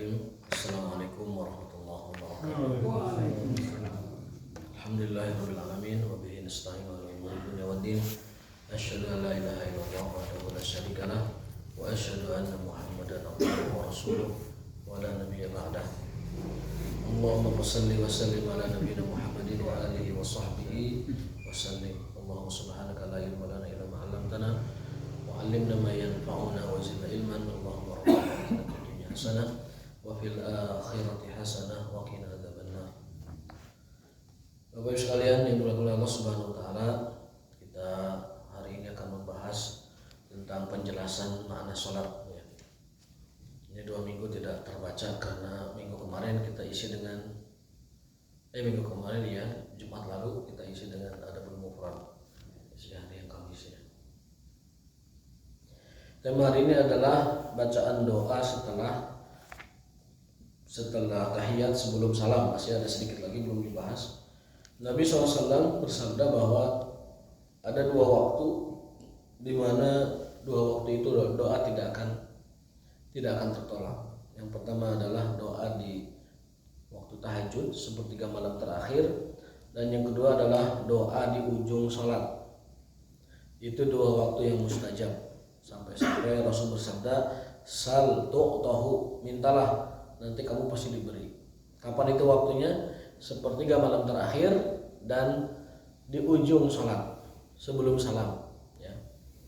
Bismillahirrahmanirrahim. Assalamualaikum warahmatullahi wabarakatuh. Alhamdulillahirabbil alamin wa bihi nasta'in ala umuri dunya waddin. Asyhadu an la ilaha illallah wahdahu la syarika lah wa asyhadu anna Muhammadan abduhu wa rasuluh wa la nabiyya ba'dah. Allahumma shalli wa sallim ala nabiyyina Muhammadin wa alihi wa sahbihi wa sallim. Allahumma subhanaka la ilma lana illa ma 'allamtana wa 'allimna ma yanfa'una wa zidna ilman. Allahumma rabbana atina fid dunya hasanah wa fil akhirati hasanah wa qina adzabannar. Bapak Ibu sekalian yang dimuliakan Allah Subhanahu wa taala, kita hari ini akan membahas tentang penjelasan makna salat ya. Ini 2 minggu tidak terbaca karena minggu kemarin kita isi dengan minggu kemarin ya, Jumat lalu kita isi dengan adabul mufrad. Hari yang Kamis ya. Tema hari ini adalah bacaan doa setelah tahiyat sebelum salam. Masih ada sedikit lagi belum dibahas. Nabi SAW bersabda bahwa ada 2 waktu di mana 2 waktu itu doa tidak akan tertolak. Yang pertama adalah doa di waktu tahajud sepertiga malam terakhir, dan yang kedua adalah doa di ujung sholat. Itu 2 waktu yang mustajab. Sampai Rasul bersabda, sal tu'tahu, mintalah nanti kamu pasti diberi. Kapan itu waktunya? Sepertiga malam terakhir dan di ujung sholat sebelum salam ya.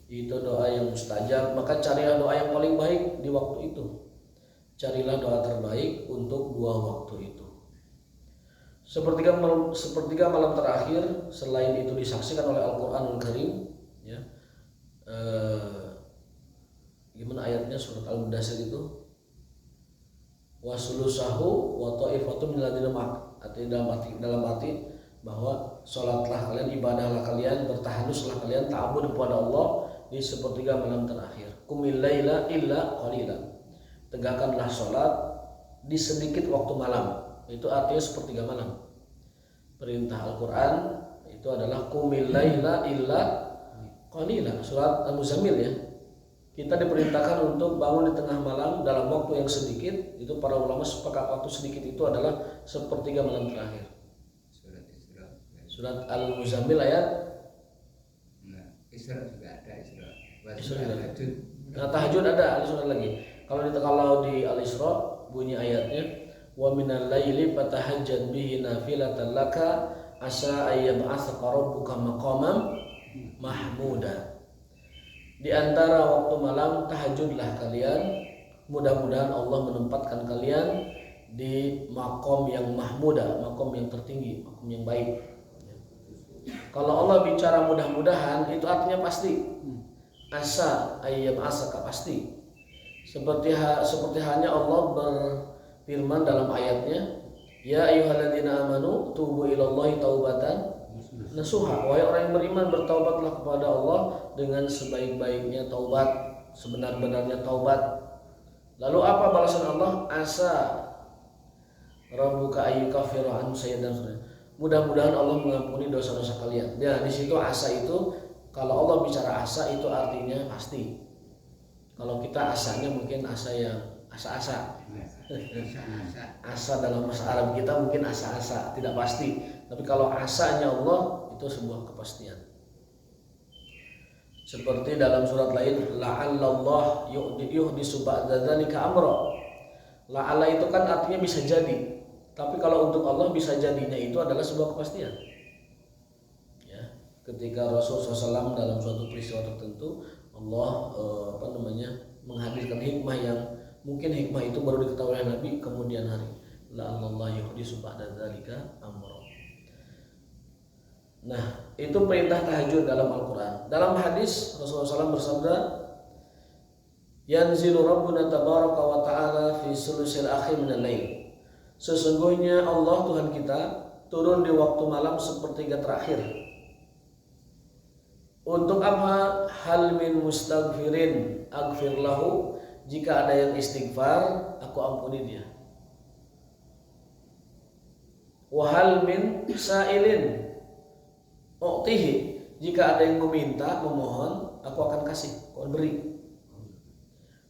Itu doa yang mustajab. Maka carilah doa yang paling baik di waktu itu. Carilah doa terbaik untuk 2 waktu itu. Sepertiga malam terakhir, selain itu disaksikan oleh Al-Qur'anul Karim ya. Gimana ayatnya surat Al-Mudaththir itu? Wasulusahu wa ta'ifatun minal ladina ma'ak. Artinya dalam arti bahwa sholatlah kalian, ibadahlah kalian, bertahanuslah kalian, ta'abud kepada Allah di sepertiga malam terakhir. Qumil laila illa qalila. Tegakkanlah sholat di sedikit waktu malam. Itu artinya sepertiga malam. Perintah Al-Quran itu adalah qumil laila illa qalila. Surat Al-Muzammil ya. Kita diperintahkan untuk bangun di tengah malam dalam waktu yang sedikit. Itu para ulama sepakat waktu sedikit itu adalah sepertiga malam terakhir. Surat Al-Muzammil ayat Isra juga ada Isra. Nah, tahajud ada surat lagi. Kalau di Al-Isra bunyi ayatnya wa minal laili fatahajjad bihi nafilatan laka asa ayyab'atsaka rabbuka maqaman mahmuda. Di antara waktu malam tahajudlah kalian, mudah-mudahan Allah menempatkan kalian di makom yang mahmuda, makom yang tertinggi, makom yang baik. Kalau Allah bicara mudah-mudahan itu artinya pasti. Asa ayyam asaka pasti. Seperti halnya Allah berfirman dalam ayatnya, ya ayyuhalladzina amanu tubu ilallahi taubatan nasuha. Wahai orang yang beriman, bertaubatlah kepada Allah dengan sebaik-baiknya taubat, sebenar-benarnya taubat. Lalu apa balasan Allah? Asa rabbuka ayyukaffira anhum sayyi'atan. Mudah-mudahan Allah mengampuni dosa-dosa kalian. Ya, di situ asa itu, kalau Allah bicara asa itu artinya pasti. Kalau kita asanya mungkin asa yang asa-asa. Asa dalam bahasa Arab kita mungkin asa-asa, tidak pasti. Tapi kalau asanya Allah itu sebuah kepastian. Seperti dalam surat lain, la'allallah yuhdisu ba'da dzalika amra. La'alla itu kan artinya bisa jadi. Tapi kalau untuk Allah bisa jadinya itu adalah sebuah kepastian. Ya, ketika Rasulullah SAW dalam suatu peristiwa tertentu, Allah menghadirkan hikmah yang mungkin hikmah itu baru diketahui oleh Nabi kemudian hari. La'allallah yuhdisu ba'da dzalika amra. Nah, itu perintah tahajud dalam Al-Quran. Dalam hadis Rasulullah SAW bersabda, yanzilu Rabbuna tabaraka wa ta'ala fi sulusil akhir minal lail. Sesungguhnya Allah Tuhan kita turun di waktu malam sepertiga terakhir. Untuk apa? Hal min mustaghfirin aghfir lahu. Jika ada yang istighfar, aku ampuni dia. Wa hal min sa'ilin u'tihi. Jika ada yang meminta, memohon, aku akan kasih, aku akan beri.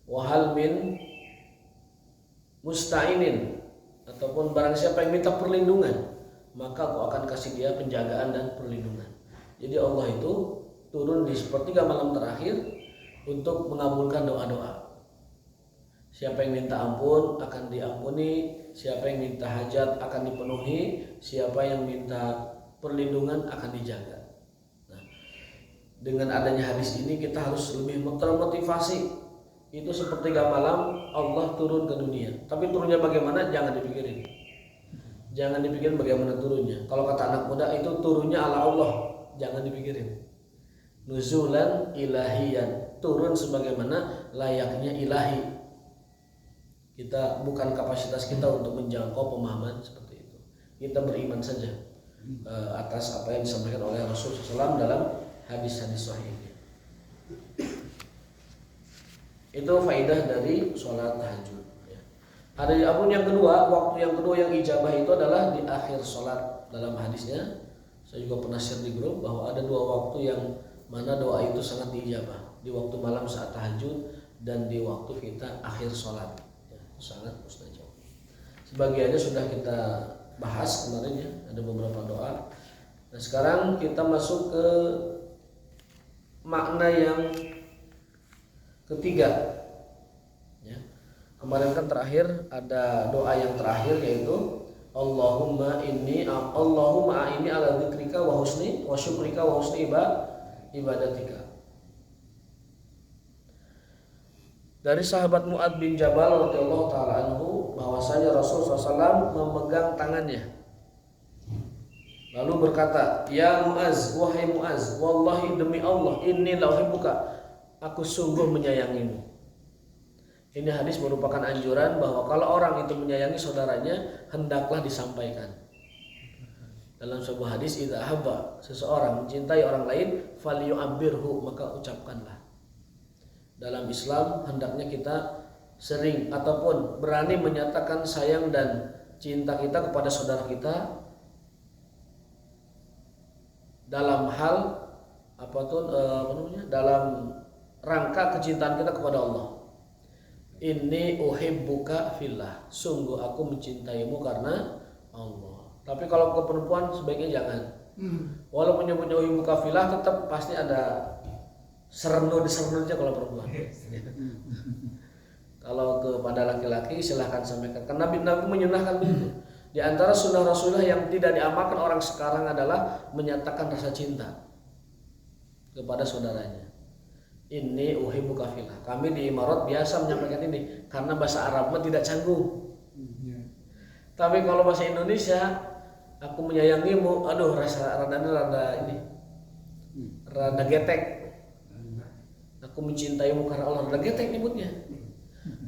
Wa hal min musta'inin, ataupun barang siapa yang minta perlindungan, maka aku akan kasih dia penjagaan dan perlindungan. Jadi Allah itu turun di sepertiga malam terakhir untuk mengabulkan doa-doa. Siapa yang minta ampun akan diampuni, siapa yang minta hajat akan dipenuhi, siapa yang minta perlindungan akan dijaga. Nah, dengan adanya hadis ini kita harus lebih termotivasi. Itu sepertiga malam Allah turun ke dunia. Tapi turunnya bagaimana? Jangan dipikirin. Jangan dipikirin bagaimana turunnya. Kalau kata anak muda itu turunnya ala Allah. Jangan dipikirin. Nuzulan ilahiyan, turun sebagaimana layaknya ilahi. Kita bukan kapasitas kita untuk menjangkau pemahaman seperti itu. Kita beriman saja atas apa yang disampaikan oleh Rasulullah SAW dalam hadis-hadis sahih. Itu faidah dari sholat tahajud. Ada apun yang kedua, waktu yang kedua yang ijabah itu adalah di akhir sholat. Dalam hadisnya, saya juga pernah share di grup bahwa ada dua waktu yang mana doa itu sangat diijabah, di waktu malam saat tahajud dan di waktu kita akhir sholat. Sangat mustajab. Sebagiannya sudah kita bahas kemarin ya, ada beberapa doa. Nah sekarang kita masuk ke makna yang ketiga. Ya. Kemarin kan terakhir ada doa yang terakhir yaitu Allahumma ini ala dzikrika wa husni wa syukrika wa husni ibadatika. Dari sahabat Mu'adz bin Jabal radhiyallahu taala anhu bahwasanya Rasulullah SAW memegang tangannya lalu berkata, "Ya Mu'adz, wahai Mu'adz, wallahi demi Allah, inni la uhibbuka, aku sungguh menyayangimu." Ini hadis merupakan anjuran bahwa kalau orang itu menyayangi saudaranya hendaklah disampaikan. Dalam sebuah hadis, idza ahabba, seseorang mencintai orang lain, falyu'abbirhu, maka ucapkanlah. Dalam Islam hendaknya kita sering ataupun berani menyatakan sayang dan cinta kita kepada saudara kita dalam hal dalam rangka kecintaan kita kepada Allah. Inni uhibbuka fillah, sungguh aku mencintaimu karena Allah. Tapi kalau ke perempuan sebaiknya jangan. Walaupun nyebutnya uhibbuka fillah tetap pasti ada serendu-serendunya kalau perempuan. Kalau kepada laki-laki silahkan sampaikan. Karena Nabi menyunahkan begitu. Di antara sunnah Rasulullah yang tidak diamalkan orang sekarang adalah menyatakan rasa cinta kepada saudaranya. Inni uhibbuka fillah. Kami di Imarat biasa menyampaikan ini karena bahasa Arabnya tidak canggung. Tapi kalau bahasa Indonesia, aku menyayangimu, aduh rada getek. Aku mencintaimu karena Allah, rada getek nyebutnya.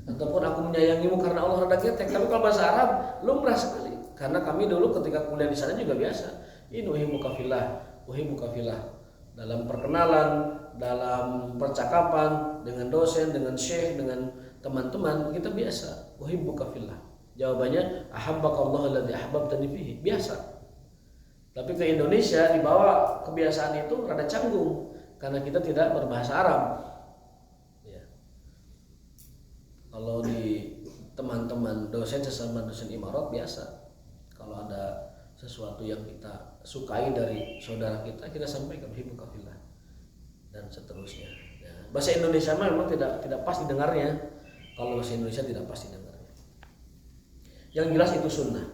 Ataupun aku menyayangimu karena Allah, rada getek. Tapi kalau bahasa Arab lumrah sekali. Karena kami dulu ketika kuliah di sana juga biasa. Ini uhibbuka fillah. Dalam perkenalan, dalam percakapan dengan dosen, dengan syekh, dengan teman-teman kita biasa. Uhibbuka fillah. Jawabannya ahabbakallahu alladzi ahbabtani fihi. Biasa. Tapi ke Indonesia dibawa kebiasaan itu rada canggung karena kita tidak berbahasa Arab. Kalau di teman-teman dosen sesama dosen Imarat biasa, kalau ada sesuatu yang kita sukai dari saudara kita sampaikan uhibbuka fillah dan seterusnya. Ya. Bahasa Indonesia memang tidak pas didengarnya. Kalau bahasa Indonesia tidak pas didengarnya. Yang jelas itu sunnah.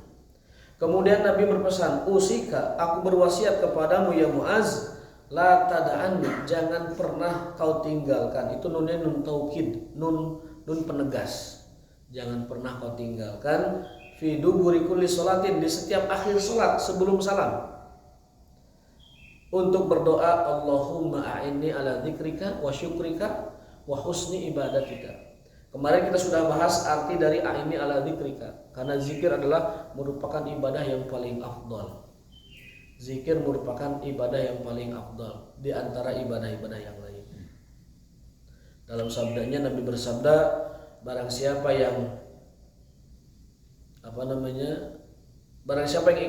Kemudian Nabi berpesan, "Usika, aku berwasiat kepadamu ya Mu'adz, la tada'anni, jangan pernah kau tinggalkan." Itu nunnya nun taukid, nun penegas. Jangan pernah kau tinggalkan fi duburi kulli sholatin, di setiap akhir salat sebelum salam, untuk berdoa Allahumma a'inni ala dzikrika wa syukrika wa husni ibadatika. Kemarin kita sudah bahas arti dari a'inni ala dzikrika, karena zikir adalah merupakan ibadah yang paling afdal. Zikir merupakan ibadah yang paling afdal di antara ibadah-ibadah yang lain. Dalam sabdanya Nabi bersabda, barang siapa yang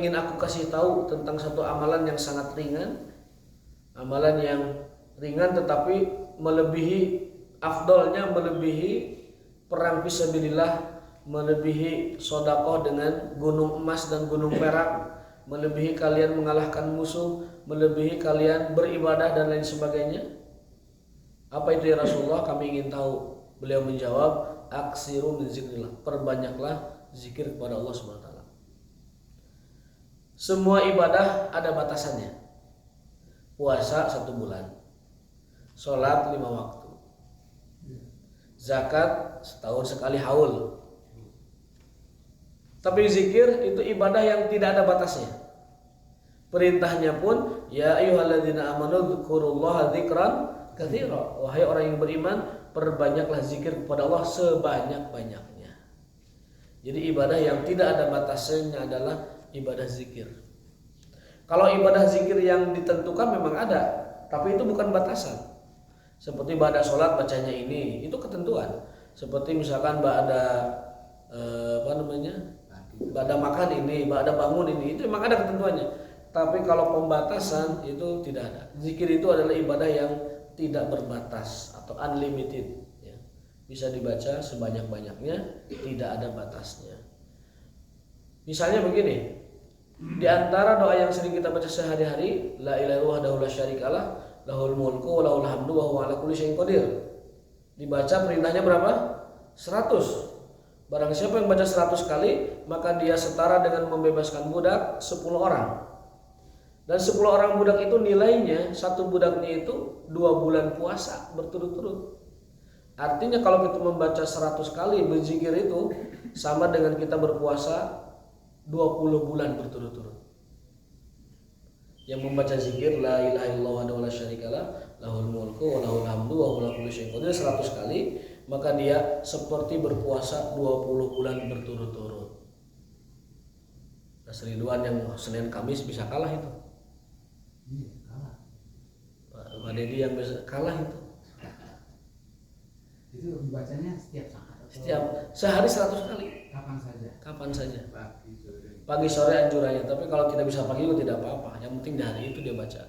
ingin aku kasih tahu tentang satu amalan yang sangat ringan, amalan yang ringan tetapi melebihi afdalnya, melebihi perang fisabilillah melebihi sodakoh dengan gunung emas dan gunung perak, melebihi kalian mengalahkan musuh, melebihi kalian beribadah dan lain sebagainya? Apa itu ya Rasulullah? Kami ingin tahu. Beliau menjawab, aksiru min zikrillah, perbanyaklah zikir kepada Allah Subhanahu wa taala. Semua ibadah ada batasannya. Puasa 1 bulan, sholat 5 waktu, zakat setahun sekali haul. Tapi zikir itu ibadah yang tidak ada batasnya. Perintahnya pun ya ayyuhalladzina amanu dzkurullaha dzikran katsira. Wahai orang yang beriman, perbanyaklah zikir kepada Allah sebanyak-banyaknya. Jadi ibadah yang tidak ada batasnya adalah ibadah zikir. Kalau ibadah zikir yang ditentukan memang ada, tapi itu bukan batasan. Seperti pada sholat bacanya ini, itu ketentuan. Seperti misalkan pada pada makan ini, pada bangun ini, itu memang ada ketentuannya. Tapi kalau pembatasan itu tidak ada. Zikir itu adalah ibadah yang tidak berbatas atau unlimited, ya. Bisa dibaca sebanyak-banyaknya, tidak ada batasnya. Misalnya begini, di antara doa yang sering kita baca sehari-hari, la ilaha illallah wahdahu la syarikalah, lahul mulku wa lahul hamdu wa huwa ala kulli syai'in qadir. Dibaca perintahnya berapa? 100. Barang siapa yang baca 100 kali, maka dia setara dengan membebaskan budak 10 orang. Dan 10 orang budak itu nilainya, satu budaknya itu 2 bulan puasa berturut-turut. Artinya kalau kita membaca 100 kali berzikir itu sama dengan kita berpuasa 20 bulan berturut-turut. Yang membaca zikir la ilaha illallah wahdahu la syarikalah, lahul mulku wa lahul hamdu wa huwa ala kulli syai'in qadir 100 kali, maka dia seperti berpuasa 20 bulan berturut-turut. Nah, Ridwan yang Senin Kamis bisa kalah itu. Iya, kalah. Pak Dedi yang bisa kalah itu. Itu dibacanya setiap saat atau Setiap sehari 100 kali. kapan saja? Kapan saja. Pagi, sore. Pagi sore anjurannya, tapi kalau tidak bisa pagi juga tidak apa-apa. Yang penting di hari itu dia baca.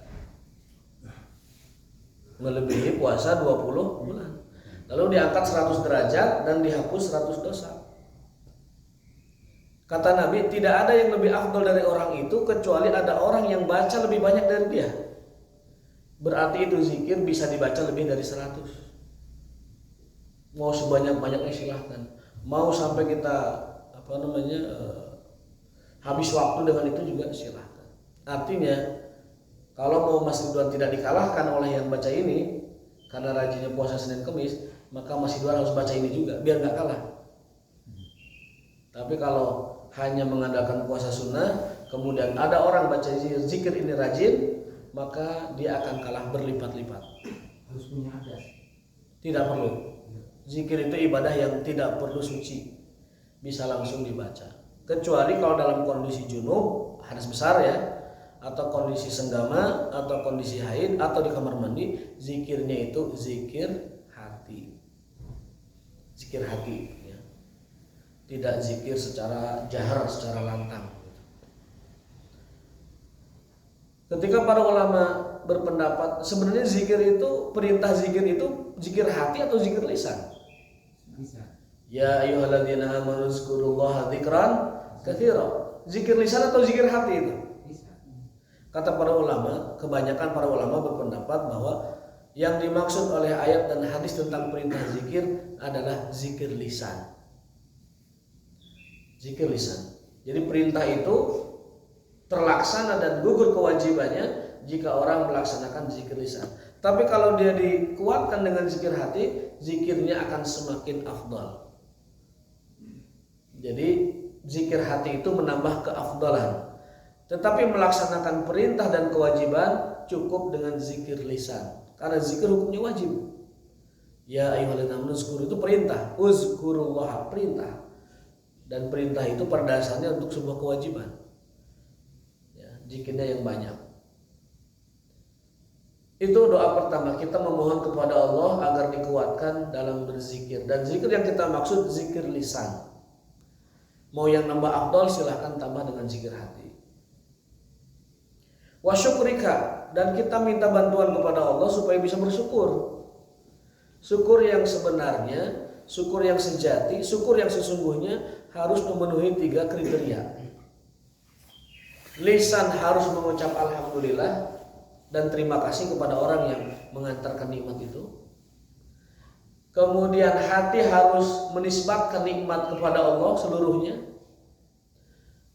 Melebihi puasa 20 bulan. Lalu diangkat 100 derajat dan dihapus 100 dosa. Kata Nabi, tidak ada yang lebih afdal dari orang itu kecuali ada orang yang baca lebih banyak dari dia. Berarti itu zikir bisa dibaca lebih dari 100. Mau sebanyak-banyaknya silahkan. Mau sampai kita habis waktu dengan itu juga silahkan. Artinya kalau mau Mas Ridwan tidak dikalahkan oleh yang baca ini karena rajinnya puasa Senin Kamis, maka Mas Ridwan harus baca ini juga biar nggak kalah. Tapi kalau hanya mengandalkan puasa sunnah, kemudian ada orang baca zikir ini rajin, maka dia akan kalah berlipat-lipat. Harus punya adas. Tidak perlu. Zikir itu ibadah yang tidak perlu suci, bisa langsung dibaca. Kecuali kalau dalam kondisi junub, hadas besar ya, atau kondisi senggama, atau kondisi haid, atau di kamar mandi, zikirnya itu zikir hati. Zikir hati. Tidak zikir secara jahar, secara lantang. Ketika para ulama berpendapat sebenarnya zikir itu, perintah zikir itu zikir hati atau zikir lisan? Bisa. Ya ayyuhalladzina amanu dzkurullaha dzikran katsira. Zikir lisan atau zikir hati itu? Bisa. Kata para ulama, kebanyakan para ulama berpendapat bahwa yang dimaksud oleh ayat dan hadis tentang perintah zikir adalah zikir lisan. Zikir lisan. Jadi perintah itu terlaksana dan gugur kewajibannya jika orang melaksanakan zikir lisan. Tapi kalau dia dikuatkan dengan zikir hati, zikirnya akan semakin afdal. Jadi zikir hati itu menambah keafdalan. Tetapi melaksanakan perintah dan kewajiban cukup dengan zikir lisan. Karena zikir hukumnya wajib. Ya ayyuhalladzina amanu dzkuru itu perintah, uzkurullah perintah. Dan perintah itu pada dasarnya untuk sebuah kewajiban. Ya, zikirnya yang banyak. Itu doa pertama, kita memohon kepada Allah agar dikuatkan dalam berzikir. Dan zikir yang kita maksud zikir lisan. Mau yang nambah afdal silahkan tambah dengan zikir hati. Wa syukrika, dan kita minta bantuan kepada Allah supaya bisa bersyukur. Syukur yang sebenarnya syukur yang sejati, syukur yang sesungguhnya harus memenuhi 3 kriteria. Lisan harus mengucap alhamdulillah dan terima kasih kepada orang yang mengantarkan nikmat itu. Kemudian hati harus menisbatkan nikmat kepada Allah seluruhnya.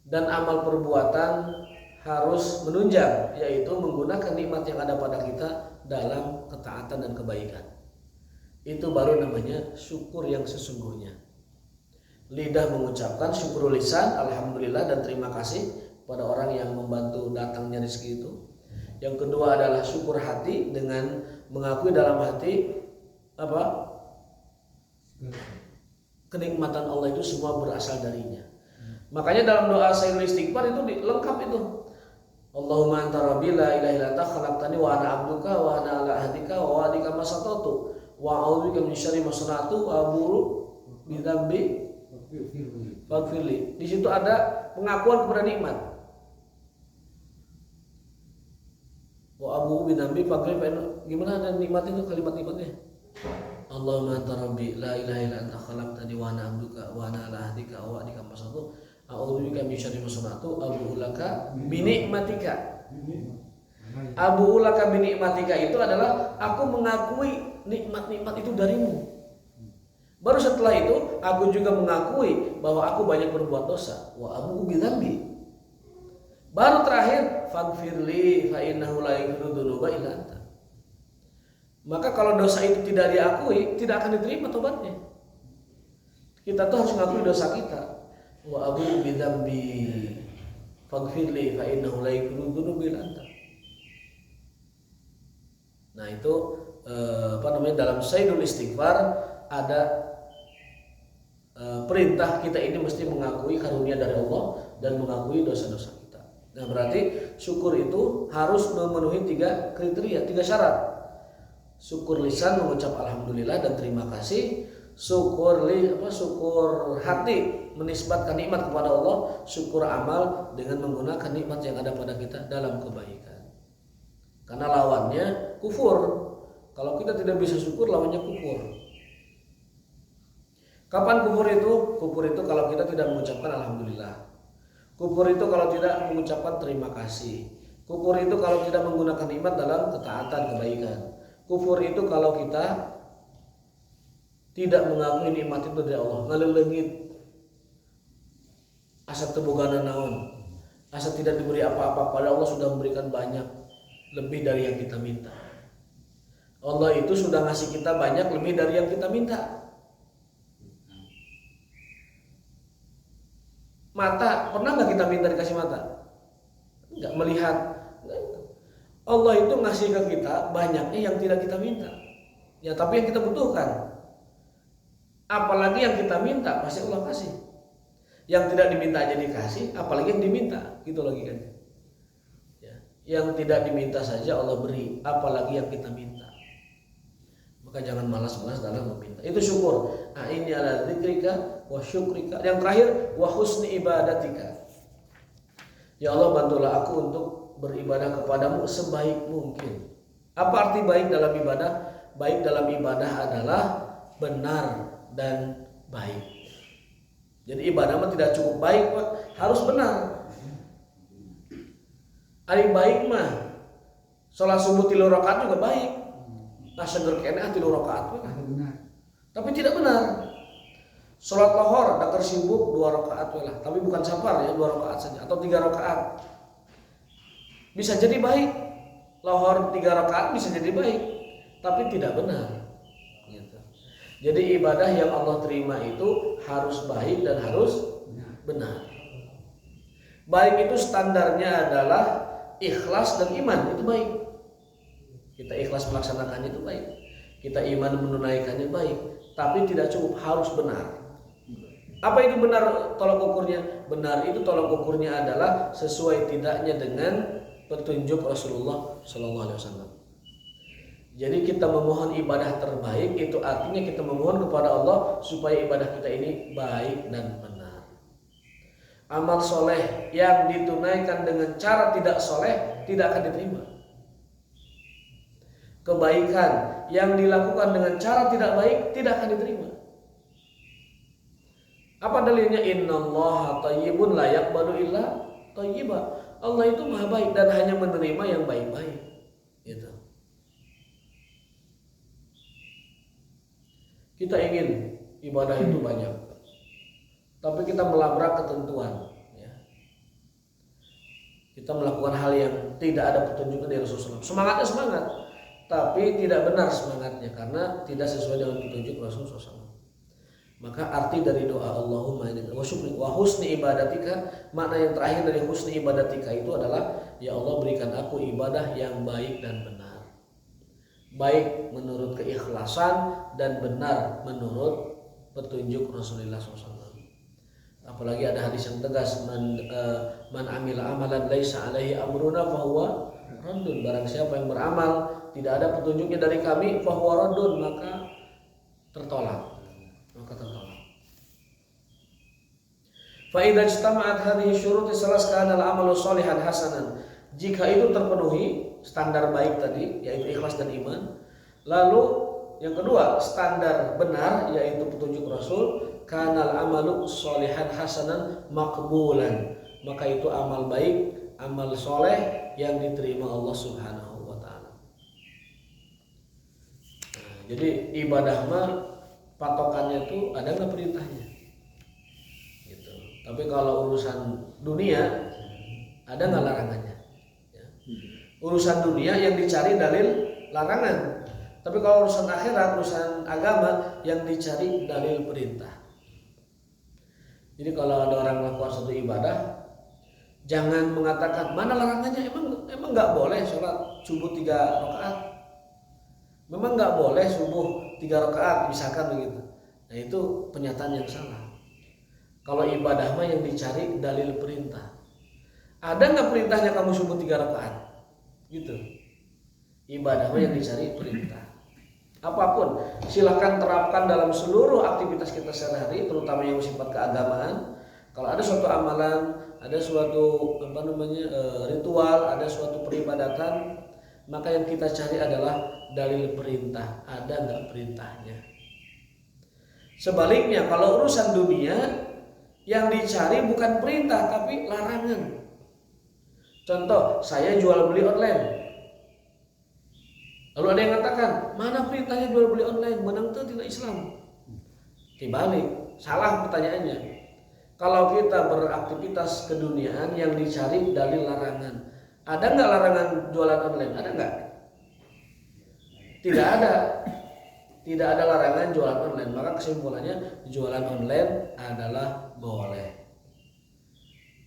Dan amal perbuatan harus menunjang, yaitu menggunakan nikmat yang ada pada kita dalam ketaatan dan kebaikan. Itu baru namanya syukur yang sesungguhnya. Lidah mengucapkan syukur lisan, alhamdulillah dan terima kasih pada orang yang membantu datangnya rezeki itu. Yang kedua adalah syukur hati dengan mengakui dalam hati apa? Kenikmatan Allah itu semua berasal darinya. Makanya dalam doa Sayyidul Istighfar itu lengkap itu. Allahumma anta rabbi la ilaha illa anta khalaqtani wa ana abduka wa ana ala ahdika wa wa'dika masatatu wa a'udzubika min syarri ma sana'tu wa abu'u bi dzambi faghfirli. Di situ ada pengakuan kepada nikmat. Wa abu'u bi dzambi faghfirli. Gimana ada nikmat itu, kalimat nikmatnya? Allahumma anta rabbi la ilaha illa anta khalaqtani wa ana abduka wa ana ala ahdika wa wa'dika masatatu a'udzubika min syarri ma sana'tu abu'u laka bi ni'matika. Abu'u laka bi ni'matika itu adalah aku mengakui nikmat-nikmat itu darimu. Baru setelah itu aku juga mengakui bahwa aku banyak berbuat dosa. Wa abu'u bi dzambi. Baru terakhir faghfirli fa innahu la yaghfiru dzunuba illa anta. Maka kalau dosa itu tidak diakui, tidak akan diterima tobatnya. Kita tuh harus mengakui dosa kita. Wa abu'u bi dzambi faghfirli fa innahu la yaghfiru dzunuba illa anta. Nah, itu dalam Sayyidul Istighfar ada perintah kita ini mesti mengakui karunia dari Allah dan mengakui dosa-dosa kita. Nah, berarti syukur itu harus memenuhi 3 kriteria, 3 syarat. Syukur lisan mengucap alhamdulillah dan terima kasih, syukur hati menisbatkan nikmat kepada Allah, syukur amal dengan menggunakan nikmat yang ada pada kita dalam kebaikan. Karena lawannya kufur. Kalau kita tidak bisa syukur, lawannya kufur. Kapan kufur itu? Kufur itu kalau kita tidak mengucapkan alhamdulillah. Kufur itu kalau tidak mengucapkan terima kasih. Kufur itu kalau tidak menggunakan nikmat dalam ketaatan kebaikan. Kufur itu kalau kita tidak mengakui nikmat itu dari Allah, ngalelengit, asa tebogana naon, asa tidak diberi apa-apa, padahal Allah sudah memberikan banyak, lebih dari yang kita minta. Allah itu sudah ngasih kita banyak lebih dari yang kita minta. Mata, pernah nggak kita minta dikasih mata? Nggak. Melihat, Allah itu ngasih ke kita banyaknya yang tidak kita minta. Ya, tapi yang kita butuhkan. Apalagi yang kita minta pasti Allah kasih. Yang tidak diminta aja dikasih, apalagi yang diminta, gitu logikanya. Ya, yang tidak diminta saja Allah beri, apalagi yang kita minta. Maka jangan malas-malas dalam meminta. Itu syukur. Nah, ini ala dzikrika wa syukrika. Yang terakhir, wa husni ibadatika. Ya Allah, bantulah aku untuk beribadah kepadamu sebaik mungkin. Apa arti baik dalam ibadah? Baik dalam ibadah adalah benar dan baik. Jadi ibadah mah tidak cukup baik, Pak, harus benar. Ari baik mah salat subuh 3 rakaat juga baik. Nah, seger kene 3 rakaat we. Tapi tidak benar. Salat lohor dakar sibuk 2 rakaat we lah, tapi bukan safar ya, 2 rakaat saja atau 3 rakaat. Bisa jadi baik. Lohor 3 rakaat bisa jadi baik, tapi tidak benar. Gitu. Jadi ibadah yang Allah terima itu harus baik dan harus benar. Baik itu standarnya adalah ikhlas dan iman, itu baik. Kita ikhlas melaksanakannya itu baik. Kita iman menunaikannya baik, tapi tidak cukup, harus benar. Apa itu benar tolak ukurnya? Benar itu tolak ukurnya adalah sesuai tidaknya dengan petunjuk Rasulullah SAW. Jadi kita memohon ibadah terbaik itu artinya kita memohon kepada Allah supaya ibadah kita ini baik dan benar. Amal soleh yang ditunaikan dengan cara tidak soleh tidak akan diterima. Kebaikan yang dilakukan dengan cara tidak baik tidak akan diterima. Apa dalilnya? Innallaha thayyibun la yaqbalu illa thayyiba. Allah itu maha baik dan hanya menerima yang baik-baik. Gitu. Kita ingin ibadah itu banyak, tapi kita melabrak ketentuan. Ya. Kita melakukan hal yang tidak ada petunjuk dari Rasulullah. Semangatnya semangat, tapi tidak benar semangatnya karena tidak sesuai dengan petunjuk Rasulullah SAW. Maka arti dari doa Allahumma wa husni ibadatika, makna yang terakhir dari husni ibadatika itu adalah ya Allah berikan aku ibadah yang baik dan benar. Baik menurut keikhlasan dan benar menurut petunjuk Rasulullah SAW. Apalagi ada hadis yang tegas, man amila amalan laisa alaihi amruna fahuwa raddun. Barang siapa yang beramal tidak ada petunjuknya dari kami fahuwa raddun, maka tertolak. Fa idza ijtama'at hadhihi syurut salas kana al-amalu shalihan hasanan. Jika itu terpenuhi standar baik tadi yaitu ikhlas dan iman, lalu yang kedua standar benar yaitu petunjuk Rasul, kana al-amalu shalihan hasanan maqbulan. Maka itu amal baik, amal soleh yang diterima Allah Subhanahu wa taala. Jadi ibadah mah patokannya itu ada nggak perintahnya, gitu. Tapi kalau urusan dunia ada nggak larangannya? Ya. Urusan dunia yang dicari dalil larangan, tapi kalau urusan akhirat, urusan agama yang dicari dalil perintah. Jadi kalau ada orang melakukan suatu ibadah, jangan mengatakan mana larangannya. Emang nggak boleh sholat subuh 3 rakaat. Memang nggak boleh subuh 3 rakaat, misalkan begitu. Nah itu pernyataan yang salah. Kalau ibadah mah yang dicari dalil perintah. Ada nggak perintahnya kamu subuh 3 rakaat? Gitu. Ibadah mah yang dicari perintah. Apapun, silahkan terapkan dalam seluruh aktivitas kita sehari-hari, terutama yang bersifat keagamaan. Kalau ada suatu amalan, ada suatu ritual, ada suatu peribadatan, maka yang kita cari adalah dalil perintah. Ada nggak perintahnya? Sebaliknya kalau urusan dunia yang dicari bukan perintah tapi larangan. Contoh, saya jual beli online. Lalu ada yang mengatakan, mana perintahnya jual beli online? Menang itu tidak Islam. Dibalik, salah pertanyaannya. Kalau kita beraktivitas keduniaan yang dicari dalil larangan, ada nggak larangan jualan online? Ada nggak? Tidak ada. Tidak ada larangan jualan online. Maka kesimpulannya jualan online adalah boleh.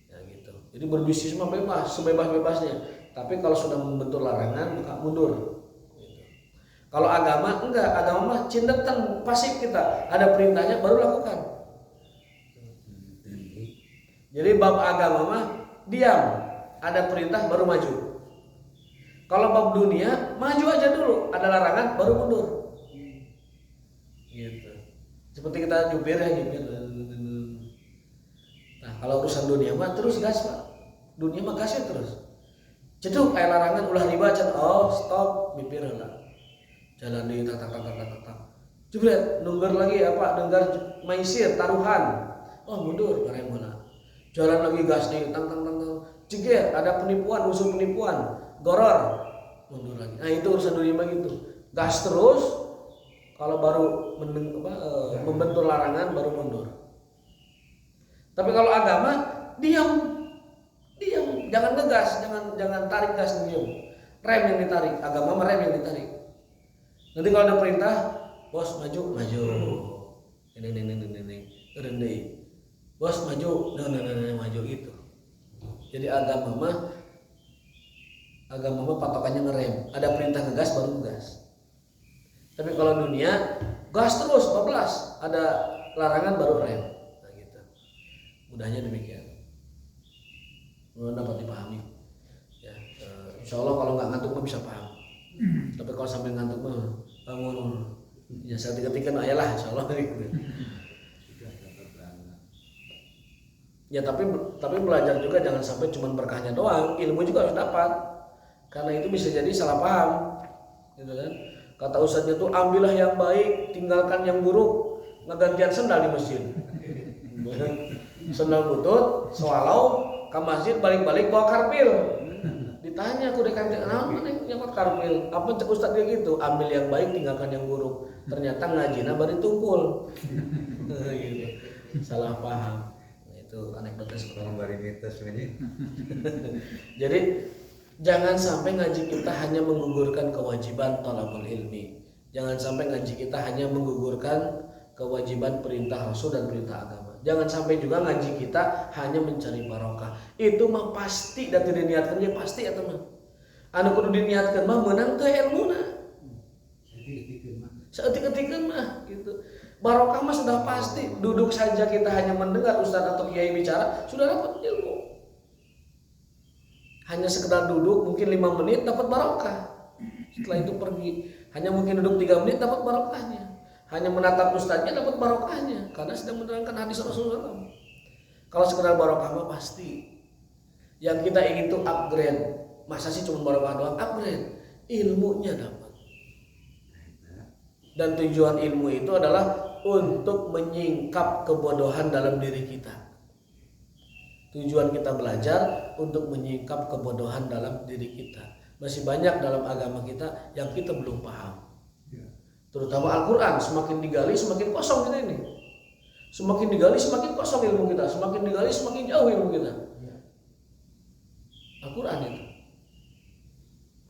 Ya gitu. Jadi berbisnis mah bebas, sebebas-bebasnya. Tapi kalau sudah membentur larangan maka mundur. Gitu. Kalau agama enggak, agama mah cindetan, pasif kita. Ada perintahnya baru lakukan. Jadi bab agama mah diam, ada perintah baru maju. Kalau bab dunia maju aja dulu, ada larangan baru mundur. Gitu. Seperti kita nyupir ya, nyupir. Nah, kalau urusan dunia mah terus gas, Pak. Dunia mah gasnya terus. Ceduk kayak larangan ulah riba, oh stop, nyupir lah. Jalan di tak. Jebret, nunggar lagi apa? Nunggar maisir, taruhan. Oh mundur, bareng mana? Jalan lagi gas nih, tang. Jeger, ada penipuan, unsur penipuan, goror, mundur lagi. Nah itu urusan dunia mah gitu. Gas terus, kalau baru membentur larangan baru mundur. Tapi kalau agama diam, jangan ngegas, jangan tarik gas, diam. Rem yang ditarik, agama mah rem yang ditarik. Nanti kalau ada perintah, bos maju. Ini. Bos maju, maju gitu. Jadi agama mah patokannya ngerem. Ada perintah ngegas baru ngegas. Tapi kalau dunia gas terus 14, ada larangan baru rem. Nah gitu. Mudahnya demikian. Mudah dapat dipahami. Ya, insya Allah kalau nggak ngantuk mah bisa paham. Tapi kalau sampai ngantuk mah bangun. Ya saya ketika ayalah insya Allah gitu. Ya tapi belajar juga jangan sampai cuma berkahnya doang, ilmu juga harus dapat. Karena itu bisa jadi salah paham, gitu kan? Kata ustadznya tuh ambillah yang baik, tinggalkan yang buruk, ngegantian sendal di masjid. Sendal butut, swallow, ke masjid balik-balik bawa karpil. Ditanya aku dekan kenapa nih nyamot karpil? Apa cek ustad dia gitu? Ambil yang baik, tinggalkan yang buruk. Ternyata ngajina bari tungkul. Gitu. Salah paham. Nah, itu anekdotis seperti Bari mitos ini. Jadi jangan sampai ngaji kita hanya menggugurkan kewajiban thalabul ilmi. Jangan sampai ngaji kita hanya menggugurkan kewajiban perintah Rasul dan perintah agama. Jangan sampai juga ngaji kita hanya mencari barokah. Itu mah pasti dan tidak diniatkannya pasti ya teman. Anu kudu diniatkan mah menang teh ilmuna. Seetik-etikan mah gitu. Barokah mah sudah pasti. Duduk saja kita hanya mendengar ustaz atau kiai bicara sudah dapat ilmu. Hanya sekedar duduk mungkin 5 menit dapat barokah. Setelah itu pergi. Hanya mungkin duduk 3 menit dapat barokahnya. Hanya menatap ustadznya dapat barokahnya karena sedang menerangkan hadis Rasulullah. Kalau sekedar barokah mah pasti. Yang kita ingin tuh upgrade. Masa sih cuma barokah doang? Upgrade. Ilmunya dapat. Dan tujuan ilmu itu adalah untuk menyingkap kebodohan dalam diri kita. Tujuan kita belajar untuk menyingkap kebodohan dalam diri kita. Masih banyak dalam agama kita yang kita belum paham. Terutama Al-Quran, semakin digali semakin kosong kita ini. Semakin digali semakin kosong ilmu kita. Semakin digali semakin jauh ilmu kita. Al-Quran itu.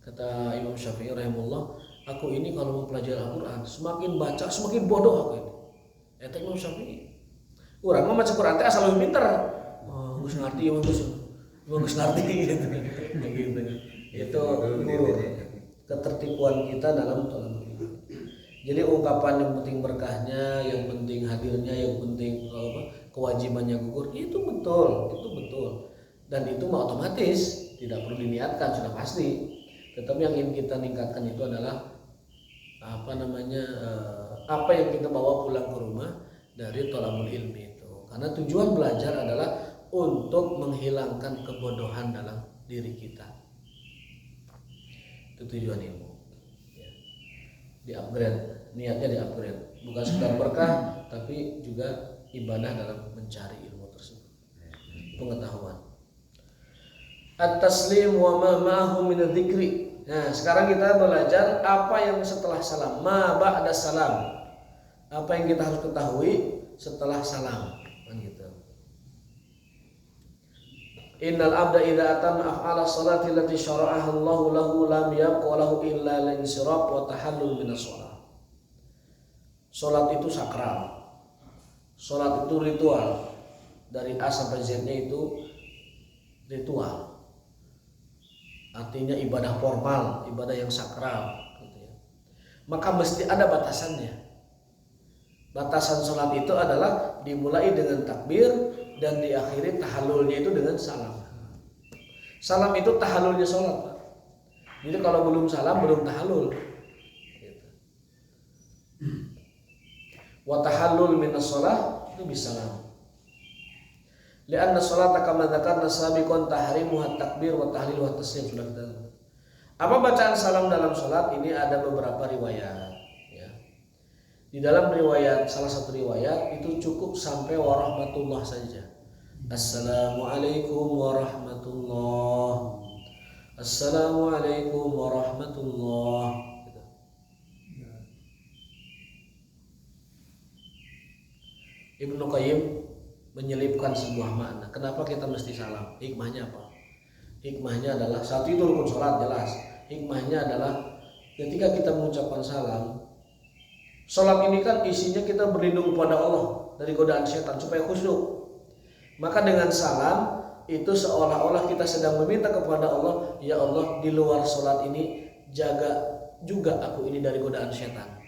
Kata Imam Syafi'i rahimahullah, aku ini kalau mempelajari Al-Quran semakin baca semakin bodoh aku ini. Itu Imam Syafi'i. Orang mah baca Quran teh asal lebih pintar. Oh, gus ngerti, gus ngerti gitu. Gitu. Itu ketertipuan kita dalam tolong. Jadi ungkapan yang penting berkahnya, yang penting hadirnya, yang penting kewajibannya gugur, itu betul. Dan itu mah otomatis, tidak perlu diniatkan, sudah pasti. Tetapi yang ingin kita tingkatkan itu adalah apa yang kita bawa pulang ke rumah dari thalabul ilmi itu. Karena tujuan belajar adalah untuk menghilangkan kebodohan dalam diri kita. Itu tujuan ilmu. Di-upgrade, niatnya di-upgrade, bukan sekedar berkah tapi juga ibadah dalam mencari ilmu tersebut, pengetahuan. At-taslim wa ma ma'ahu min dzikri. Nah, sekarang kita belajar apa yang setelah salam, ma ba'da salam. Apa yang kita harus ketahui setelah salam, kan gitu. Innal abda idza atama af'ala sholati allati syara'aha Allahu lahu lam yabqa lahu illa al-insiraf wa tahallul minas shalah. Salat itu sakral. Salat itu ritual. Dari A sampai Z-nya itu ritual. Artinya ibadah formal, ibadah yang sakral gitu ya. Maka mesti ada batasannya. Batasan salat itu adalah dimulai dengan takbir dan diakhiri tahallulnya itu dengan salam. Salam itu tahallulnya sholat, Pak. Jadi kalau belum salam belum tahallul. Gitu. Wa tahallul minas shalah itu bisalam. Lianna sholata kama dzakarna sabiqan tahrimuha takbir wa tahliluha taslim, sudah kita. Apa bacaan salam dalam sholat ini ada beberapa riwayat. Di dalam riwayat, salah satu riwayat itu cukup sampai warahmatullah saja. Assalamualaikum warahmatullah. Assalamualaikum warahmatullah. Gitu. Ibnu Qayyim menyelipkan sebuah makna. Kenapa kita mesti salam? Hikmahnya apa? Hikmahnya adalah satu itu rukun sholat jelas. Hikmahnya adalah ketika kita mengucapkan salam. Salat ini kan isinya kita berlindung kepada Allah dari godaan setan supaya khusyuk. Maka dengan salam itu seolah-olah kita sedang meminta kepada Allah, ya Allah di luar salat ini jaga juga aku ini dari godaan setan.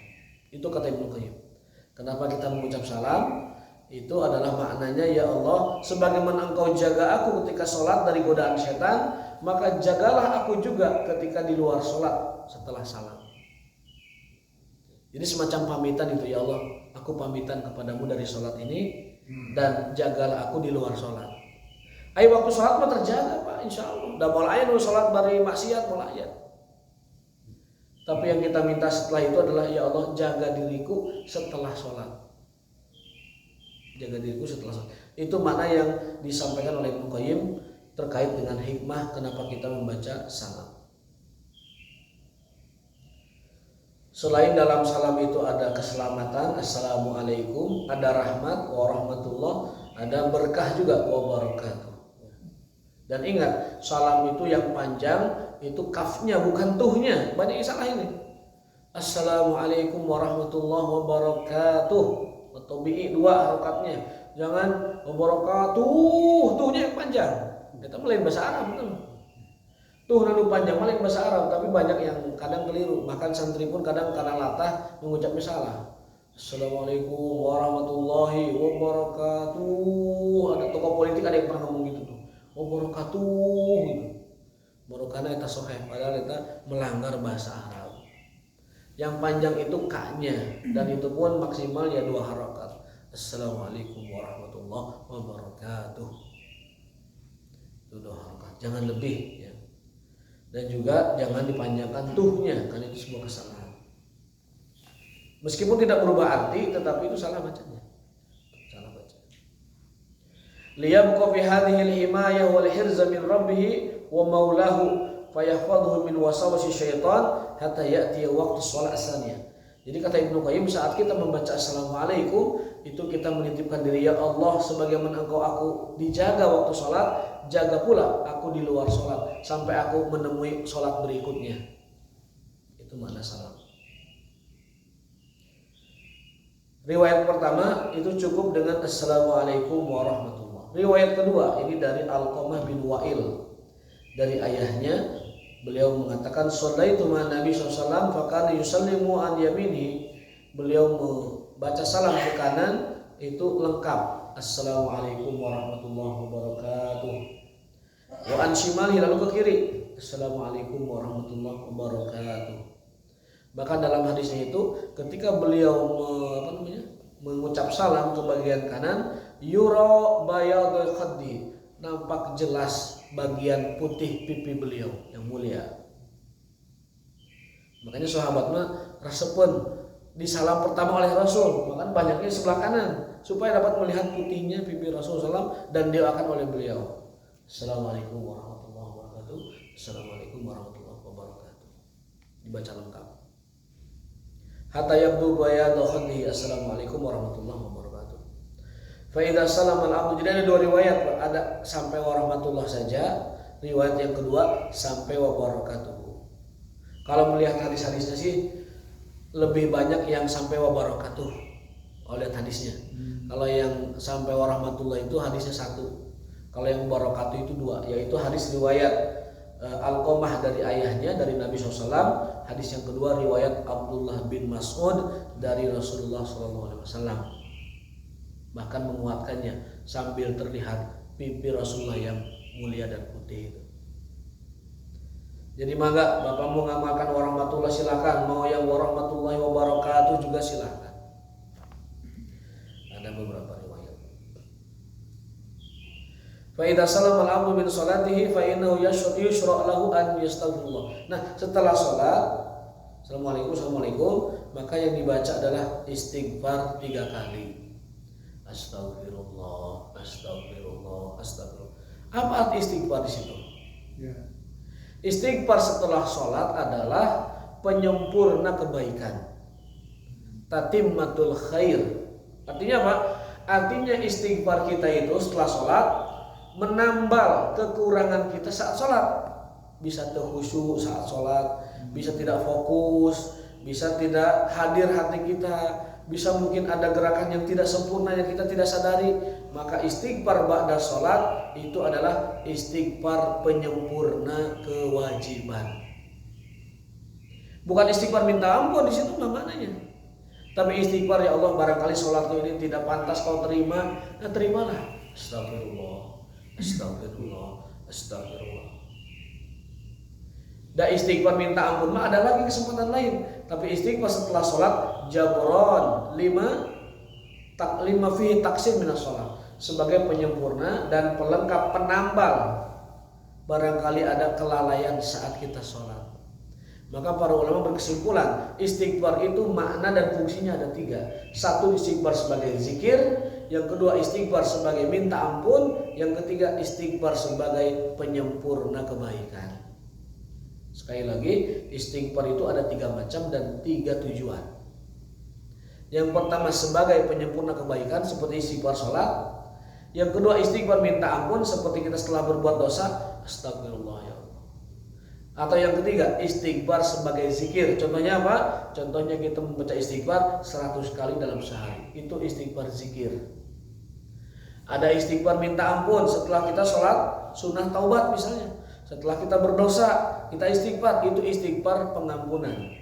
Itu kata Ibnu Qayyim. Kenapa kita mengucap salam? Itu adalah maknanya ya Allah, sebagaimana Engkau jaga aku ketika salat dari godaan setan, maka jagalah aku juga ketika di luar salat setelah salam. Jadi semacam pamitan itu, ya Allah, aku pamitan kepadamu dari sholat ini dan jagalah aku di luar sholat. Ayo waktu sholat mah terjaga Pak, insya Allah. Udah mulai nu sholat bari maksiat mulai. Tapi yang kita minta setelah itu adalah ya Allah jaga diriku setelah sholat. jaga diriku setelah sholat. Itu makna yang disampaikan oleh Ibnu Qayyim terkait dengan hikmah kenapa kita membaca salam. Selain dalam salam itu ada keselamatan, assalamualaikum, ada rahmat, warahmatullah, ada berkah juga, wabarakatuh. Dan ingat, salam itu yang panjang itu kafnya bukan tuhnya. Banyak yang salah ini. Assalamualaikum warahmatullahi wabarakatuh. Atau bi dua harokatnya. Jangan wabarakatuh, tuhnya yang panjang. Kita melain bahasa Arab betul. Tuh nanu panjang melain bahasa Arab, tapi banyak yang kadang keliru. Bahkan santri pun kadang karena latah mengucapnya salah. Assalamualaikum warahmatullahi wabarakatuh. Ada tokoh politik ada yang pernah ngomong gitu tuh. Wabarakatuh gitu. Barokahna eta sahih padahal eta melanggar bahasa Arab. Yang panjang itu ka-nya dan itu pun maksimal ya 2 harakat. Assalamualaikum warahmatullahi wabarakatuh. Itu 2 harakat, jangan lebih ya. Dan juga jangan dipanjangkan tuhnya karena itu sebuah kesalahan. Meskipun tidak berubah arti tetapi itu salah bacanya. Salah baca. Liyabqa fi hadhihi al-himayah wal hirza min rabbih wa maulahu fayahfadhuhu min wasawasi syaitan hatta ya'ti waqtu shalat tsaniyah. Jadi kata Ibnu Qayyim, saat kita membaca assalamualaikum itu kita menitipkan diri, ya Allah, sebagaimana engkau aku dijaga waktu sholat, jaga pula aku di luar sholat sampai aku menemui sholat berikutnya. Itu makna salam. Riwayat pertama itu cukup dengan assalamualaikum warahmatullah. Riwayat kedua ini dari Alqamah bin Wa'il. Dari ayahnya, beliau mengatakan shallaitu ma Nabi SAW fakana yusallimu an yamini. Beliau membaca salam ke kanan itu lengkap, assalamualaikum warahmatullahi wabarakatuh. Wa an shimali, lalu ke kiri, assalamualaikum warahmatullahi wabarakatuh. Bahkan dalam hadisnya itu ketika beliau mengucap salam ke bagian kanan, yura bayadul khaddi, nampak jelas bagian putih pipi beliau yang mulia. Makanya sahabat mah resepun di salam pertama oleh Rasul, maka banyaknya sebelah kanan supaya dapat melihat putihnya pipi Rasul SAW dan didoakan oleh beliau. Assalamualaikum warahmatullahi wabarakatuh. Assalamualaikum warahmatullahi wabarakatuh. Dibaca lengkap. Hatta yabdu bayadu khaddi, assalamualaikum warahmatullahi wabarakatuh. Fa idza salama al-abdu, jadi ada 2 riwayat, ada sampai warahmatullah saja, riwayat yang kedua sampai wabarakatuh. Kalau melihat hadis-hadisnya sih lebih banyak yang sampai wabarakatuh oleh hadisnya. Kalau yang sampai warahmatullah itu hadisnya 1. Kalau yang wabarakatuh itu 2, yaitu hadis riwayat Alqamah dari ayahnya dari Nabi SAW. Hadis yang kedua riwayat Abdullah bin Mas'ud dari Rasulullah SAW. Bahkan menguatkannya sambil terlihat pipi Rasulullah yang mulia dan putih itu. Jadi mangga Bapak mau ngamalkan warahmatullah silakan, mau yang warahmatullahi wabarakatuh juga silakan. Ada beberapa riwayat. Fa idza salama al-'abdu min salatihi fa innahu yusra' lahu an yastaghfirullah. Nah, setelah salat, assalamualaikum, maka yang dibaca adalah istighfar 3 kali. Astagfirullah, astagfirullah, astagfirullah. Apa arti istighfar di situ? Ya. Istighfar setelah sholat adalah penyempurna kebaikan, tatimmatul khair. Artinya apa? Artinya istighfar kita itu setelah sholat menambal kekurangan kita saat sholat. Bisa terkhusyuk saat sholat, bisa tidak fokus, bisa tidak hadir hati kita, bisa mungkin ada gerakan yang tidak sempurna yang kita tidak sadari. Maka istighfar ba'da sholat itu adalah istighfar penyempurna kewajiban. Bukan istighfar minta ampun di situ maknanya. Tapi istighfar, ya Allah, barangkali sholatku ini tidak pantas kau terima, nah terimalah. Astagfirullah, astagfirullah, astagfirullah. Dan istighfar minta ampun mah ada lagi kesempatan lain. Tapi istighfar setelah sholat jabron 5 fihi taksim minas sholat, sebagai penyempurna dan pelengkap penambal barangkali ada kelalaian saat kita sholat. Maka para ulama berkesimpulan istighfar itu makna dan fungsinya ada 3. Satu, istighfar sebagai zikir. Yang kedua, istighfar sebagai minta ampun. Yang ketiga, istighfar sebagai penyempurna kebaikan. Sekali lagi, istighfar itu ada 3 macam dan 3 tujuan. Yang pertama sebagai penyempurna kebaikan seperti istighfar sholat. Yang kedua, istighfar minta ampun seperti kita setelah berbuat dosa, astagfirullah ya Allah. Atau yang ketiga, istighfar sebagai zikir. Contohnya apa? Contohnya kita membaca istighfar 100 kali dalam sehari. Itu istighfar zikir. Ada istighfar minta ampun setelah kita sholat sunnah taubat misalnya. Setelah kita berdosa, kita istighfar. Itu istighfar pengampunan.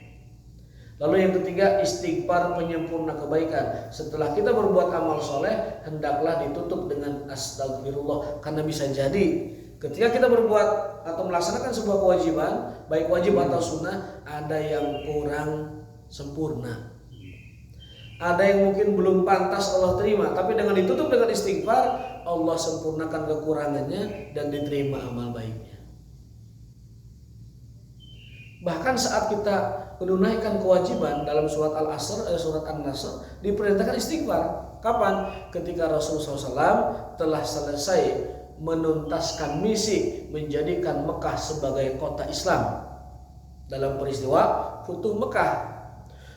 Lalu yang ketiga, istighfar penyempurna kebaikan. Setelah kita berbuat amal soleh, hendaklah ditutup dengan astagfirullah. Karena bisa jadi ketika kita berbuat atau melaksanakan sebuah kewajiban, baik wajib atau sunnah, ada yang kurang sempurna, ada yang mungkin belum pantas Allah terima, tapi dengan ditutup dengan istighfar, Allah sempurnakan kekurangannya dan diterima amal baiknya. Bahkan saat kita menunaikan kewajiban dalam surat Al-Asr, surat An-Nasr, diperintahkan istighfar. Kapan? Ketika Rasulullah SAW telah selesai menuntaskan misi menjadikan Mekah sebagai kota Islam dalam peristiwa Futuh Mekah.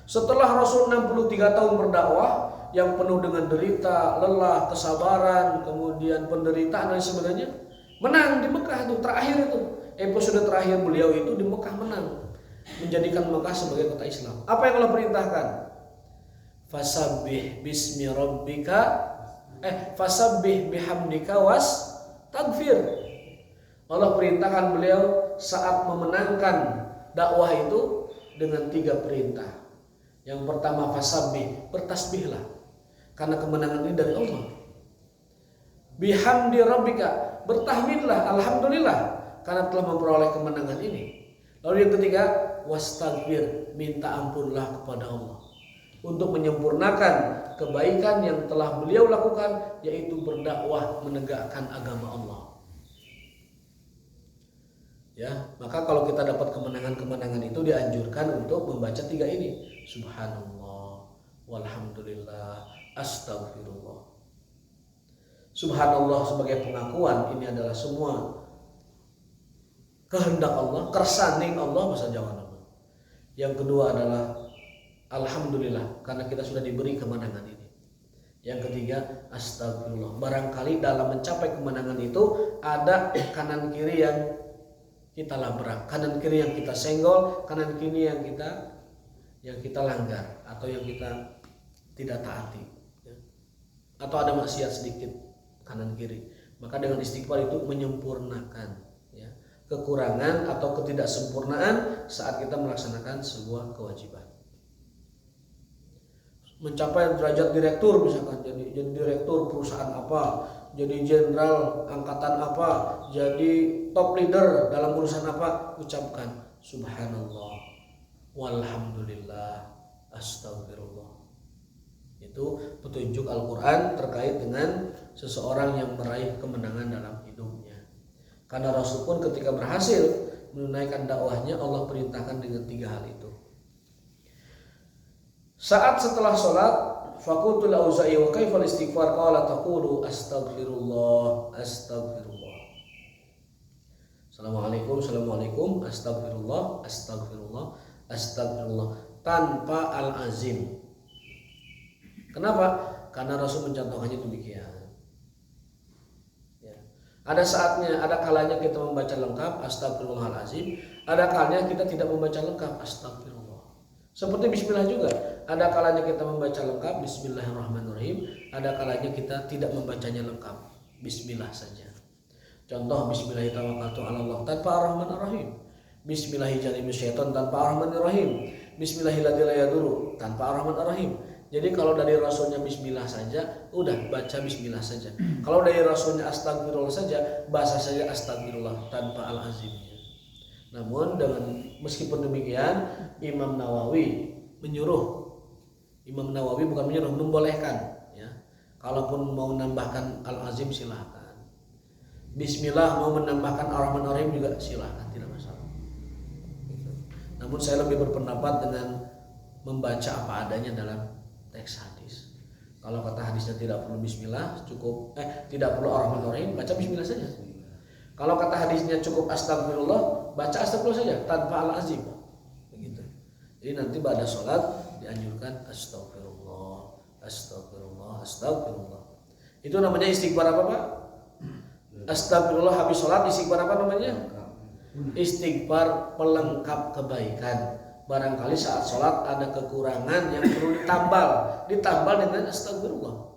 Setelah Rasul 63 tahun berdakwah yang penuh dengan derita, lelah, kesabaran, kemudian penderitaan dan sebagainya, menang di Mekah itu terakhir itu. Episode terakhir beliau itu di Mekah menang, menjadikan Mekah sebagai kota Islam. Apa yang Allah perintahkan? Fasabbih bismi rabbika fasabbih bihamdika was takfir. Allah perintahkan beliau saat memenangkan dakwah itu dengan 3 perintah. Yang pertama, fasabbih, bertasbihlah karena kemenangan ini dari Allah. Bihamdi rabbika, bertahmidlah, alhamdulillah karena telah memperoleh kemenangan ini. Lalu yang ketiga, wastagfir, minta ampunlah kepada Allah untuk menyempurnakan kebaikan yang telah beliau lakukan, yaitu berdakwah menegakkan agama Allah. Ya, maka kalau kita dapat kemenangan-kemenangan itu dianjurkan untuk membaca 3 ini. Subhanallah, walhamdulillah, astagfirullah. Subhanallah sebagai pengakuan ini adalah semua kehendak Allah, kersaning Allah, bahasa Jawa nama. Yang kedua adalah alhamdulillah karena kita sudah diberi kemenangan ini. Yang ketiga, astagfirullah. Barangkali dalam mencapai kemenangan itu ada kanan kiri yang kita labrak, kanan kiri yang kita senggol, kanan kiri yang kita langgar atau yang kita tidak taati, ya. Atau ada maksiat sedikit kanan kiri. Maka dengan istighfar itu menyempurnakan, ya, kekurangan atau ketidaksempurnaan saat kita melaksanakan sebuah kewajiban. Mencapai derajat direktur misalkan, jadi direktur perusahaan apa, jadi jenderal angkatan apa, jadi top leader dalam urusan apa, ucapkan subhanallah walhamdulillah astagfirullah. Itu petunjuk Al-Quran terkait dengan seseorang yang meraih kemenangan dalam hidupnya. Karena Rasul pun ketika berhasil menunaikan dakwahnya, Allah perintahkan dengan 3 hal itu. Saat setelah sholat, faqultu Auza'i wa kaifal istighfar, qala taqulu astaghfirullah astaghfirullah. Assalamualaikum, astagfirullah, astagfirullah, astagfirullah, tanpa al-azim. Kenapa? Karena Rasul mencontohkannya demikian. Ya. Ada saatnya, ada kalanya kita membaca lengkap astagfirullahalazim, ada kalanya kita tidak membaca lengkap astagfirullah. Seperti bismillah juga, ada kalanya kita membaca lengkap bismillahirrahmanirrahim, ada kalanya kita tidak membacanya lengkap, bismillah saja. Contoh bismillahirrahmanirrahim tanpa ar-rahmanir-rahim, bismillahirrahmanirrahim tanpa ar-rahmanir-rahim, bismillahirrahmanirrahim tanpa ar-rahmanir-rahim. Jadi kalau dari Rasulnya bismillah saja, udah baca bismillah saja. Kalau dari Rasulnya astagfirullah saja, bahasa saja astagfirullah tanpa al-azimnya. Namun meskipun demikian, Imam Nawawi bukan menyuruh, membolehkan, ya. Kalaupun mau menambahkan al-azim silahkan. Bismillah mau menambahkan ar-rahmanir-rahim juga silahkan, tidak masalah. Namun saya lebih berpendapat dengan membaca apa adanya dalam teks hadis. Kalau kata hadisnya tidak perlu bismillah, cukup tidak perlu ar-rahmanir-rahim, baca bismillah saja. Kalau kata hadisnya cukup astagfirullah, baca astagfirullah saja tanpa al-azim. Begitu. Jadi nanti pada sholat dianjurkan astagfirullah, astagfirullah, astagfirullah. Itu namanya istighfar apa, Pak? Astagfirullah habis sholat istighfar apa namanya? Istighfar pelengkap kebaikan. Barangkali saat sholat ada kekurangan yang perlu ditambal dengan astagfirullah.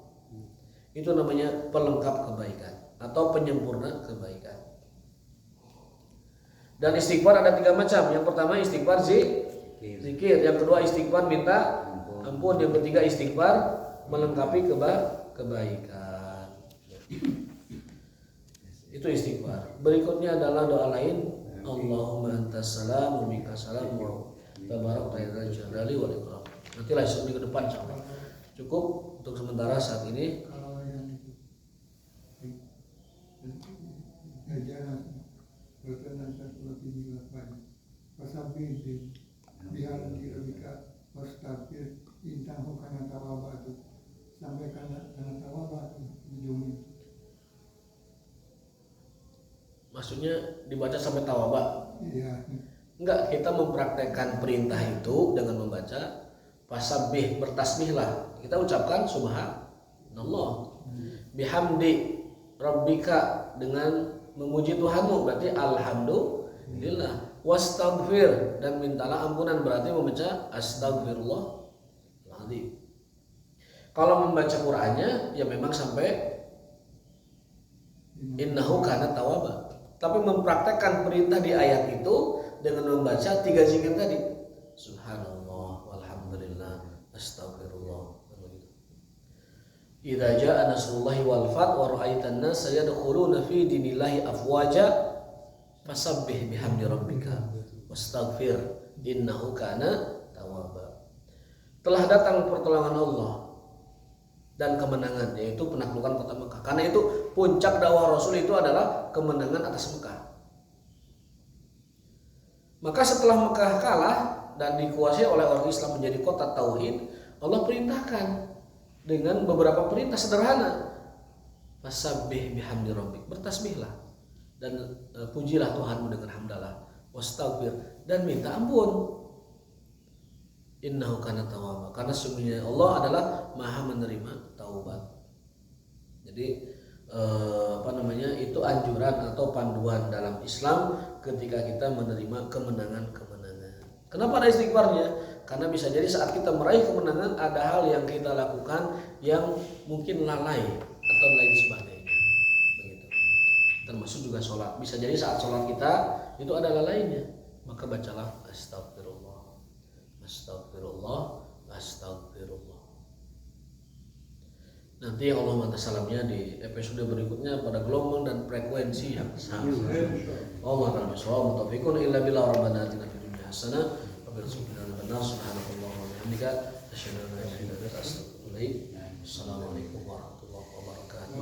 Itu namanya pelengkap kebaikan atau penyempurna kebaikan. Dan istighfar ada 3 macam. Yang pertama istighfar zikir, yang kedua istighfar minta ampun, yang ketiga istighfar melengkapi kebaikan. Itu istighfar. Berikutnya adalah doa lain, Allahumma antas salam wa minkas salam wa tabarakta ya dzal jalali wal ikram. Nanti langsung di ke depan sampai. Cukup untuk sementara saat ini. Kalau yang jalan berkenan satu lebih dilakukan pasabih biar dirabika wastafir intahu kana tawabatu sampai kana tawabatu ujungnya. Maksudnya dibaca sampai tawaba. Iya. Enggak, kita mempraktekkan perintah itu dengan membaca fasabih, bertasbihlah. Kita ucapkan subhanallah. Bihamdi rabbika, dengan memuji Tuhanmu, berarti alhamdulillah. Wastaghfir, dan mintalah ampunan, berarti membaca astagfirullahaladzim. Kalau membaca Qur'annya ya memang sampai innahu kana tawwaba. Tapi mempraktekkan perintah di ayat itu dengan membaca 3 zikir tadi, subhanallah walhamdulillah astagfirullah. Idza jaa nasrullahi wal fath wa ra'aitan nasa yadkhuluna fi dinillahi afwaja fasabbih bihamdi rabbika wastaghfir innahu kana tawwaba. Telah datang pertolongan Allah dan kemenangan, yaitu penaklukan kota Mekah. Karena itu puncak dakwah Rasul itu adalah kemenangan atas Mekah. Maka setelah Mekah kalah dan dikuasai oleh orang Islam menjadi kota tauhid, Allah perintahkan dengan beberapa perintah sederhana. Fasabbih bihamdi rabbik, bertasbihlah dan pujilah Tuhanmu dengan hamdalah, wastaghfir, dan minta ampun. Innahu kana tawwaba, karena sesungguhnya Allah adalah Maha menerima taubat. Jadi itu anjuran atau panduan dalam Islam ketika kita menerima kemenangan-kemenangan. Kenapa ada istighfarnya? Karena bisa jadi saat kita meraih kemenangan ada hal yang kita lakukan yang mungkin lalai atau lain sebagainya. Begitu. Termasuk juga sholat. Bisa jadi saat sholat kita itu ada lalainya, maka bacalah astagfirullah, astagfirullah, astagfirullah. Nanti yang Allah salamnya di episode berikutnya pada gelombang dan frekuensi yang sama. Allah ta'ala bisawab taufiqun illa billah rabbana atina fid dunya hasanah wa fil akhirati hasanah subhanallahi wa bihamdika asyhadu an la ilaha illa anta astaghfiruka wa atubu ilaik. Assalamualaikum warahmatullahi wabarakatuh.